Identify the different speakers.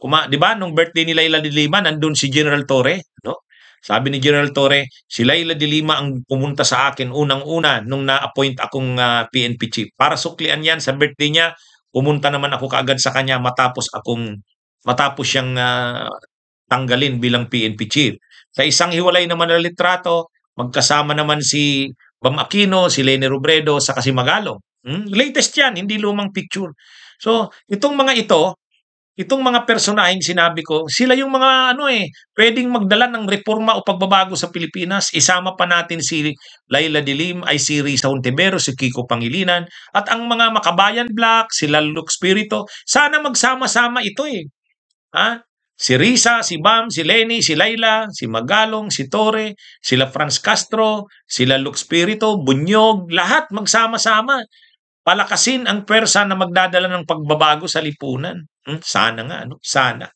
Speaker 1: 'di ba nung birthday ni Laila de Lima nandun si General Torre, no? Sabi ni General Torre, si Laila de Lima ang pumunta sa akin unang-una nung na-appoint akong PNP chief. Para suklian 'yan sa birthday niya, pumunta naman ako kaagad sa kanya matapos siyang tanggalin bilang PNP chief. Sa isang hiwalay naman na litrato, magkasama naman si Bam Aquino, si Leni Robredo, saka si Magalong. Latest 'yan, hindi lumang picture. So, itong mga personaheng sinabi ko, sila yung mga pwedeng magdala ng reforma o pagbabago sa Pilipinas. Isama pa natin si Laila de Lima, ay si Risa Hontiveros, si Kiko Pangilinan, at ang mga Makabayan Black, sila Luke Spirito. Sana magsama-sama ito eh. Ha? Si Risa, si Bam, si Lenny, si Laila, si Magalong, si Torre, sila Franz Castro, sila Luke Spirito, Bunyog, lahat magsama-sama. Palakasin ang pwersa na magdadala ng pagbabago sa lipunan. Sana nga, no? Sana.